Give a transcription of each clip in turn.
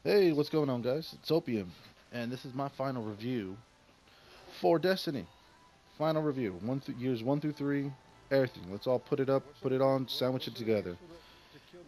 Hey, what's going on, guys? It's Opium, and this is my final review for Destiny. Final review, years 1 through 3, everything. Let's all put it up, put it on, sandwich it together.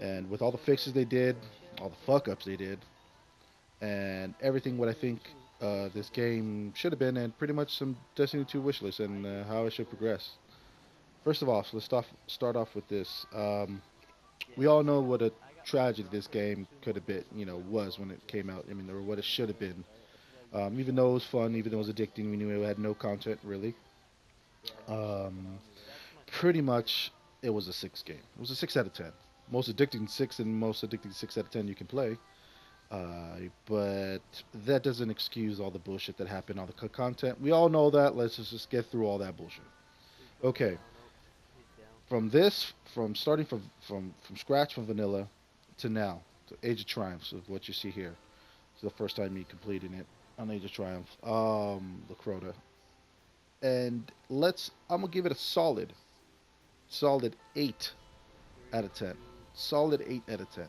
And with all the fixes they did, all the fuck ups they did, and everything what I think this game should have been, and pretty much some Destiny 2 wishlist and how it should progress. First of all, so start off with this. We all know what a tragedy this game could have been, was when it came out. I mean, or what it should have been. Even though it was fun, even though it was addicting, we knew it had no content really. Um, Pretty much, it was a 6 game. It was a 6 out of 10. Most addicting 6 and most addicting 6 out of 10 you can play. But that doesn't excuse all the bullshit that happened, all the content. We all know that. Let's just get through all that bullshit. Okay, from starting from scratch, from vanilla to now, to Age of Triumphs of what you see here. It's the first time me completing it on Age of Triumph. The Crota. And I'm gonna give it a solid 8 out of 10. Solid 8 out of 10.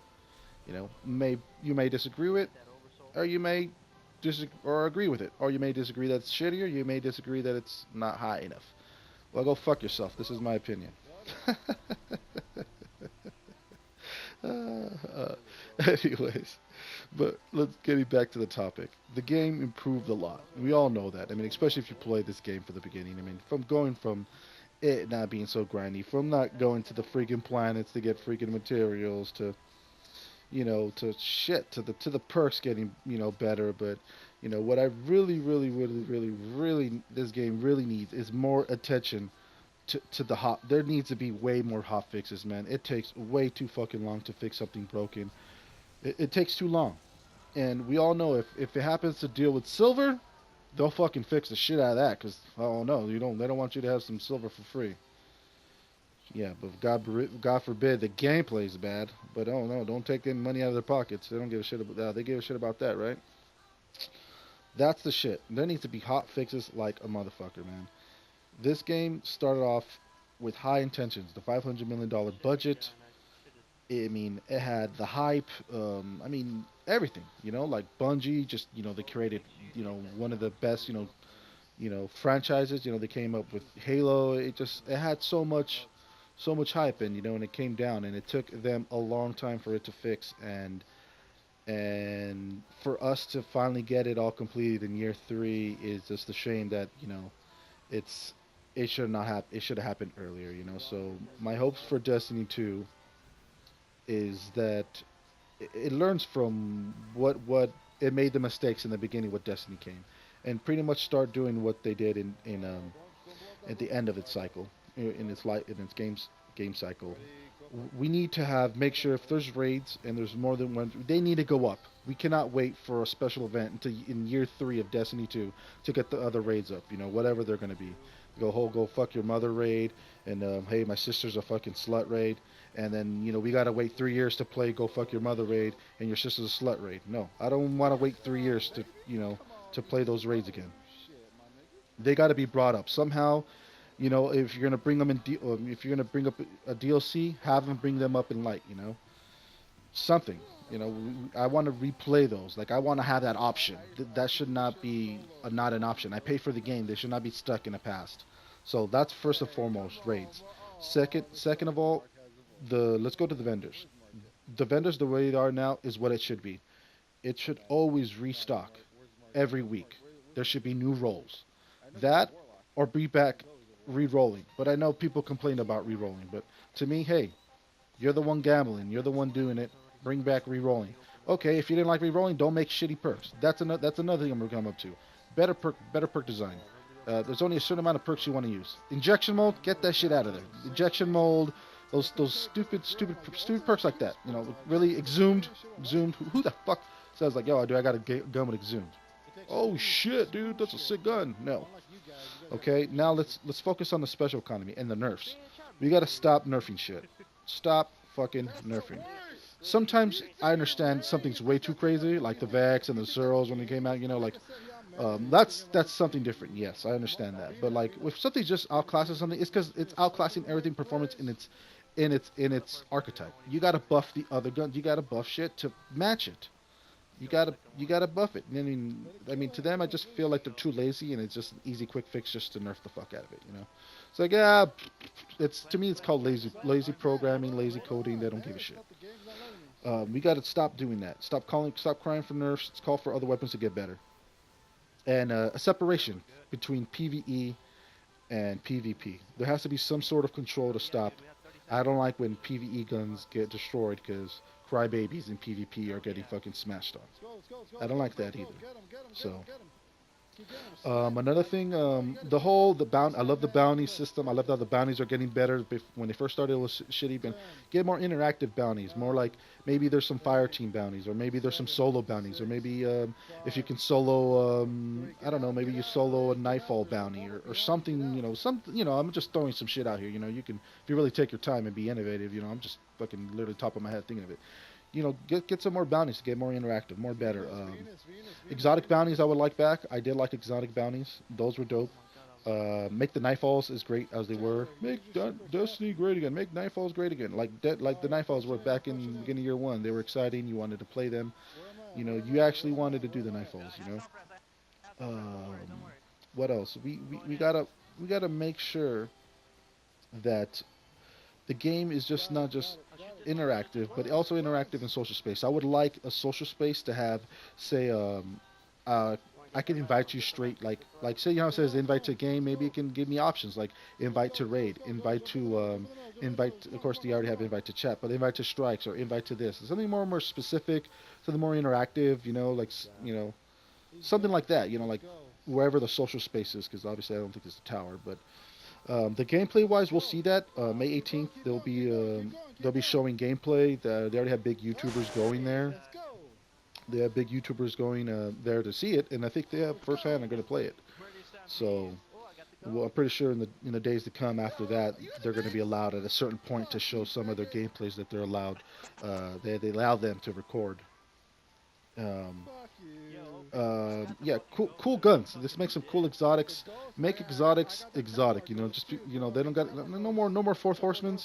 You may disagree with it, or you may or agree with it, or you may disagree that it's shittier. You may disagree that it's not high enough. Well, go fuck yourself. This is my opinion. uh, Anyways, but let's get back to the topic. The game improved a lot. We all know that. I mean, especially if you play this game for the beginning. I mean, from going from it not being so grindy, from not going to the freaking planets to get freaking materials to to shit to the perks getting better. But what I really this game really needs is more attention to the hot. There needs to be way more hot fixes, man. It takes way too fucking long to fix something broken. It takes too long, and we all know if it happens to deal with silver, they'll fucking fix the shit out of that. Cause oh no, they don't want you to have some silver for free. Yeah, but God forbid the gameplay is bad. But oh no, don't take any money out of their pockets. They don't give a shit about that. They give a shit about that, right? That's the shit. There needs to be hot fixes like a motherfucker, man. This game started off with high intentions. The $500 million budget. I mean, it had the hype. I mean, everything. Like Bungie, just they created one of the best franchises. They came up with Halo. It had so much hype, and it came down, and it took them a long time for it to fix, and for us to finally get it all completed in year 3 is just a shame that it's it should not have it should have happened earlier. So my hopes for Destiny 2 is that it learns from what it made the mistakes in the beginning with Destiny came, and pretty much start doing what they did in at the end of its cycle, in its game cycle. We need to have make sure if there's raids and there's more than one, they need to go up. We cannot wait for a special event until in year 3 of Destiny 2 to get the other raids up. Whatever they're gonna be. Go fuck your mother raid, and hey, my sister's a fucking slut raid, and then we gotta wait 3 years to play go fuck your mother raid, and your sister's a slut raid. No, I don't want to wait 3 years to to play those raids again. They got to be brought up somehow. If you're gonna bring them if you're gonna bring up a DLC, have them bring them up in light. Something. I want to replay those. Like I want to have that option. That should not be not an option. I pay for the game. They should not be stuck in the past. So that's first and foremost raids. Second of all, the let's go to the vendors. The vendors the way they are now is what it should be. It should always restock every week. There should be new roles. That or be back re-rolling. But I know people complain about re-rolling. But to me, hey, you're the one gambling. You're the one doing it. Bring back re-rolling. Okay, if you didn't like re-rolling, don't make shitty perks. That's another thing I'm gonna come up to. Better perk design. There's only a certain amount of perks you want to use. Injection mold, get that shit out of there. Injection mold, those stupid perks like that. Really exhumed. Who the fuck says like, yo, I got a gun with exhumed? Oh shit, dude, that's a sick gun. No. Okay, now let's focus on the special economy and the nerfs. We gotta stop nerfing shit. Stop fucking nerfing. Sometimes I understand something's way too crazy, like the Vex and the Zeros when they came out. That's something different. Yes, I understand that. But like if something's just outclassing something, it's because it's outclassing everything performance in its archetype. You gotta buff the other guns. You gotta buff shit to match it. you gotta buff it. I mean, to them, I just feel like they're too lazy, and it's just an easy, quick fix just to nerf the fuck out of it. It's like, yeah, it's to me, it's called lazy programming, lazy coding. They don't give a shit. We got to stop doing that. Stop crying for nerfs. Let's call for other weapons to get better, and a separation between PVE and PvP. There has to be some sort of control to stop. I don't like when PvE guns get destroyed because crybabies in PvP are getting fucking smashed on. I don't like that either. So another thing, I love the bounty system. I love how the bounties are getting better. When they first started, it was shitty. But get more interactive bounties, more like maybe there's some fire team bounties, or maybe there's some solo bounties, or maybe if you can solo, I don't know, maybe you solo a nightfall bounty or something. I'm just throwing some shit out here. You can if you really take your time and be innovative. I'm just fucking literally top of my head thinking of it. Get some more bounties to get more interactive, more better. Exotic bounties I would like back. I did like exotic bounties. Those were dope. Make the Nightfalls as great as they were. Make Destiny great again. Make Nightfalls great again. Like the Nightfalls were back in the beginning of year one. They were exciting. You wanted to play them. You actually wanted to do the Nightfalls. Um, what else? We gotta make sure that the game is just not just interactive, but also interactive in social space. I would like a social space to have, say, uh, I can invite you straight, like say it says invite to game. Maybe it can give me options like invite to raid, invite. Of course, they already have invite to chat, but invite to strikes or invite to this. Something more specific, something more interactive. Something like that. Like wherever the social space is, because obviously I don't think it's a tower, but the gameplay wise, we'll see that May 18th. They'll be showing gameplay. They already have big YouTubers going there. They have big YouTubers going there to see it, and I think they have firsthand are going to play it. So, well, I'm pretty sure in the days to come after that, they're going to be allowed at a certain point to show some of their gameplays that they're allowed. They allow them to record. Um, yeah, cool guns. Let's make some cool exotics. Make exotics exotic. They don't got no more fourth horsemen.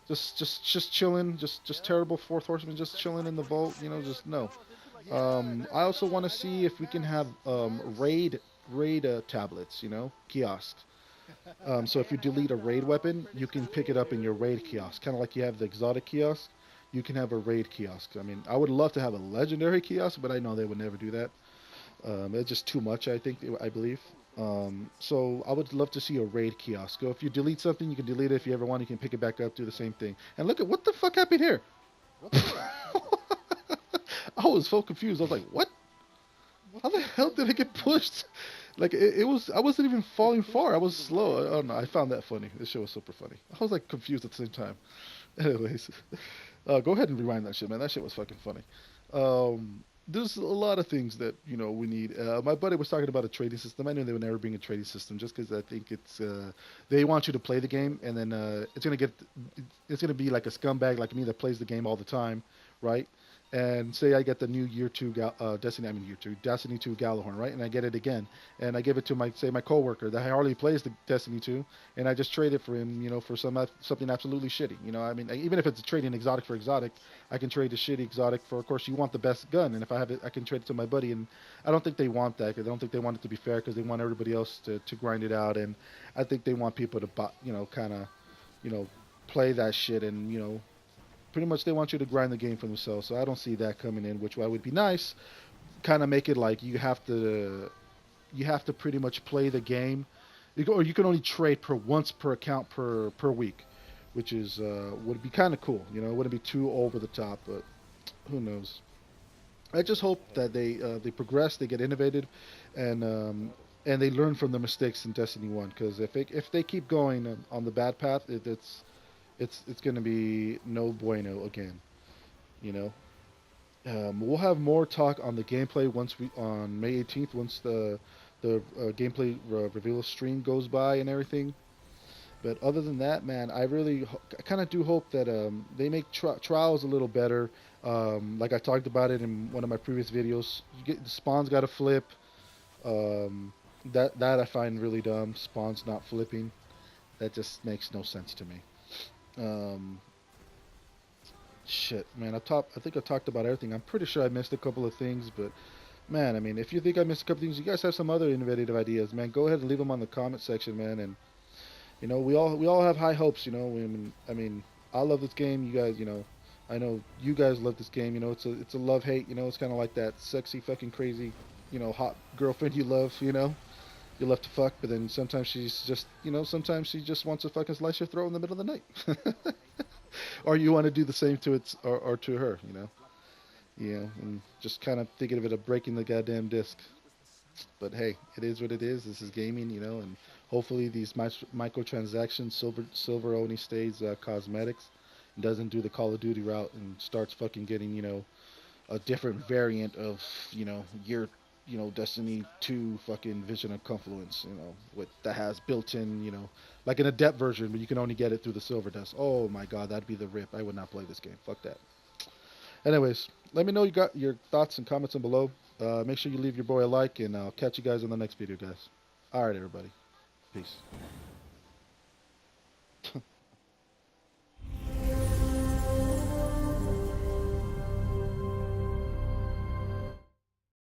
Just chilling. Just terrible fourth horsemen just chilling in the vault. Just no. I also want to see if we can have raid tablets. Kiosks. So if you delete a raid weapon, you can pick it up in your raid kiosk, kind of like you have the exotic kiosk. You can have a raid kiosk. I mean, I would love to have a legendary kiosk, but I know they would never do that. It's just too much, I believe. So I would love to see a raid kiosk. So if you delete something, you can delete it. If you ever want, you can pick it back up, do the same thing. And look at what the fuck happened here. I was so confused. I was like, what? How the hell did it get pushed? Like it was, I wasn't even falling far. I was slow. I don't know. I found that funny. This show was super funny. I was like confused at the same time. Anyways, go ahead and rewind that shit, man. That shit was fucking funny. There's a lot of things that we need. My buddy was talking about a trading system. I knew they would never bring a trading system just because I think they want you to play the game and then it's gonna be like a scumbag like me that plays the game all the time, right? And say I get the new year two Destiny 2 Galahorn, right? And I get it again, and I give it to my coworker that hardly plays the Destiny 2, and I just trade it for him, for something absolutely shitty. I mean, even if it's trading exotic for exotic, I can trade the shitty exotic for. Of course, you want the best gun, and if I have it, I can trade it to my buddy. And I don't think they want that. 'Cause I don't think they want it to be fair because they want everybody else to grind it out, and I think they want people to, kind of, play that shit and pretty much they want you to grind the game for themselves. So I don't see that coming in, which would be nice. Kind of make it like you have to pretty much play the game. Or you can only trade once per account per week, which is would be kind of cool. It wouldn't be too over the top, but who knows. I just hope that they progress, they get innovative, and they learn from the mistakes in Destiny One. Because if they keep going on the bad path, it's going to be no bueno again. You know, we'll have more talk on the gameplay on May 18th once the gameplay reveal stream goes by and everything. But other than that, man, I kind of do hope that they make trials a little better. Like I talked about it in one of my previous videos, the spawns got to flip. Um, that I find really dumb. Spawns not flipping. That just makes no sense to me. Um, Shit, man. I think I talked about everything. I'm pretty sure I missed a couple of things, but man, I mean, if you think I missed a couple things, you guys have some other innovative ideas, man. Go ahead and leave them on the comment section, man. And we all have high hopes. I love this game. You guys, I know you guys love this game. It's a love hate. It's kind of like that sexy fucking crazy, hot girlfriend you love. You love to fuck, but then sometimes sometimes she just wants to fucking slice your throat in the middle of the night, or you want to do the same to it or to her. And just kind of thinking of it of breaking the goddamn disc. But hey, it is what it is. This is gaming, and hopefully these microtransactions, silver only stays cosmetics, and doesn't do the Call of Duty route and starts fucking getting a different variant of year Destiny 2 fucking Vision of Confluence, with that has built-in, like an adept version, but you can only get it through the silver desk. Oh my god, that'd be the rip. I would not play this game. Fuck that. Anyways, let me know you got your thoughts and comments down below. Make sure you leave your boy a like, and I'll catch you guys in the next video, guys. All right, everybody. Peace.